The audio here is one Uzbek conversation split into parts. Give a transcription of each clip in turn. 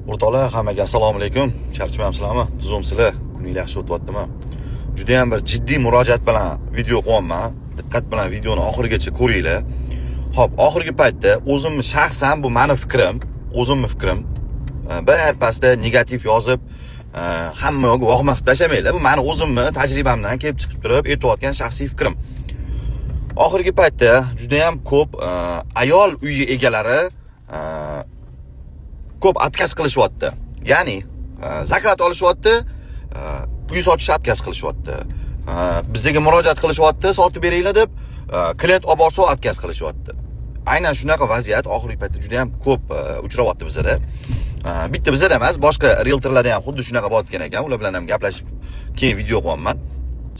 O'rtoqlar, hammaga assalomu alaykum. Charchamayapsizlarmi? Tuzumsizlar. Kuningiz yaxshi o'tyaptimi? Juda ham bir jiddiy murojaat bilan video qo'yaman. Diqqat bilan videoni oxirigacha ko'ringlar. Xo'p, oxirgi paytda o'zimni shaxsan bu meni fikrim, bir pasda negativ yozib, hamma yo'q vohma qilib tashamanglar. Bu meni o'zimni tajribamdan kelib chiqib turib aytayotgan shaxsiy fikrim. Oxirgi paytda juda ham ko'p ayol uyi egalari ko'p отказ qilishyapti. Ya'ni zaklat olishyapti, uy sotish отказ qilishyapti. Bizga murojaat qilishyapti, sotib beringlar deb, klient olib borsa отказ qilishyapti. Aynan shunaqa vaziyat oxirgi paytda juda ham ko'p uchrayapti bizda. Bitta bizda emas, boshqa realtorlarda ham xuddi shunaqa bo'layotgan ekan. Ular bilan ham gaplashib keyin video qo'yaman.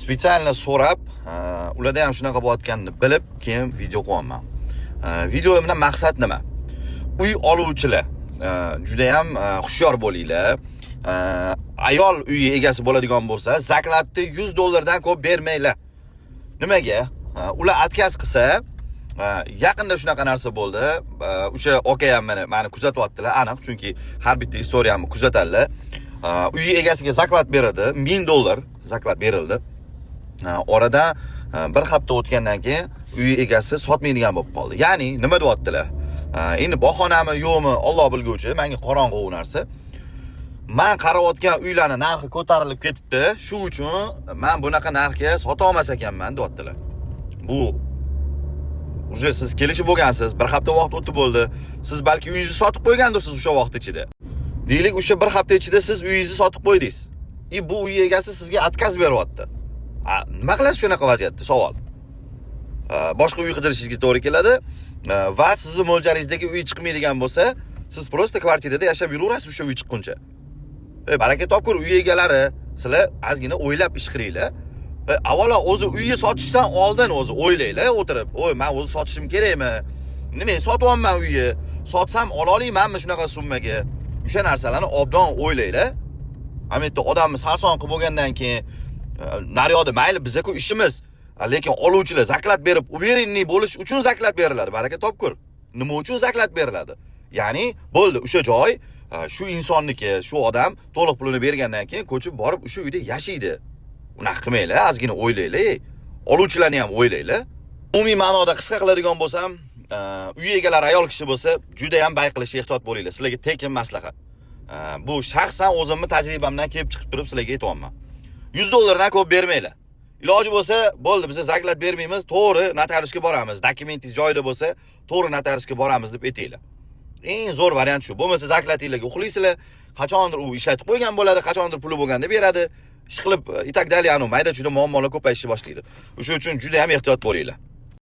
Spetsialni so'rab, ularda ham shunaqa bo'layotganini bilib, keyin video qo'yaman. Video bilan maqsad nima? Uy oluvchilar juda ham xushyor bo'linglar. Ayol uyi egasi bo'ladigan bo'lsa, zaklatni $100 ko'p bermanglar. Nimaga? Ular отказ qilsa, yaqinda shunaqa narsa bo'ldi. O'sha aka ham meni kuzatyaptilar, aniq, chunki har bitta istoriyamni kuzatadilar. Uyi egasiga zaklat beradi, $1000 zaklat berildi. Orada bir hafta o'tgandan keyin uyi egasi sotmaydigan bo'lib qoldi. Ya'ni nima deyaptilar? Endi bahonami yo'qmi, Alloh bilguvchi, menga qorong'u u narsa. Men qarayotgan uylarning narxi ko'tarilib ketibdi. Shu uchun men bunaqa narxga sota olmas ekanman, deyaptilar. Bu uje siz kelishib bo'lgansiz, bir hafta vaqt o'tib bo'ldi. Siz balki uyingizni sotib qo'ygandirsiz o'sha vaqt ichida. Deylik, o'sha bir hafta ichida siz uyingizni sotib qo'ydingiz. Bu uy egasi sizga отказ beryapti. Nima qilasiz shunaqa vaziyatda? Savol. Boshqa uy qidirishingizga to'g'ri keladi va sizning mo'ljalingizdagi uy chiqmaydigan bo'lsa, siz prosta kvartirada yashab yuraverasiz o'sha uy chiqquncha. Baraka topkur uy egalari, sizlar ozgina o'ylab ish qilinglar. Avvalo o'zi uyni sotishdan oldin o'zi o'ylaylar, o'tirib, men o'zi sotishim kerakmi? Nima, sotyapman uyni, sotsam ola olmaymanmi shunaqa summaga? O'sha narsalarni obdon o'ylaylar. Ametda odamni sarson qilib bo'lgandan keyin naryoqda mayli bizga-ku ishimiz, lekin oluvchilar zaklat berib, uverenniy bo'lish uchun zaklat beriladi. Baraka topkur. Nima uchun zaklat beriladi? Ya'ni bo'ldi, o'sha joy shu insonniki, shu odam to'liq pulini bergandan keyin ko'chib borib o'sha uyda yashaydi. Unaqa qilmanglar, ozgina o'ylaylar. Oluvchilarni ham o'ylaylar. Umumiy ma'noda qisqa qiladigan bo'lsam, uy egalari ayol kishi bo'lsa, juda ham bayqilishga ehtiyot bo'linglar. Sizlarga tekin maslahat. Bu shaxsan o'zimning tajribamdan kelib chiqib turib sizlarga aytayapman. $100 ko'p bermanglar. Iloji bo'lsa, bo'ldi, biz zaklat bermaymiz, to'g'ri notariusga boramiz. Dokumentingiz joyida bo'lsa, to'g'ri notariusga boramiz deb aytinglar. Eng zo'r variant shu. Bo'lmasa zaklatinglarga uxlaysizlar, qachondir u ishlatib qo'ygan bo'ladi, qachondir puli bo'lganda beradi. Ish qilib, itak dalyanu mayda juda muammolar ko'payishni boshlaydi. O'shuning uchun juda ham ehtiyot bo'linglar.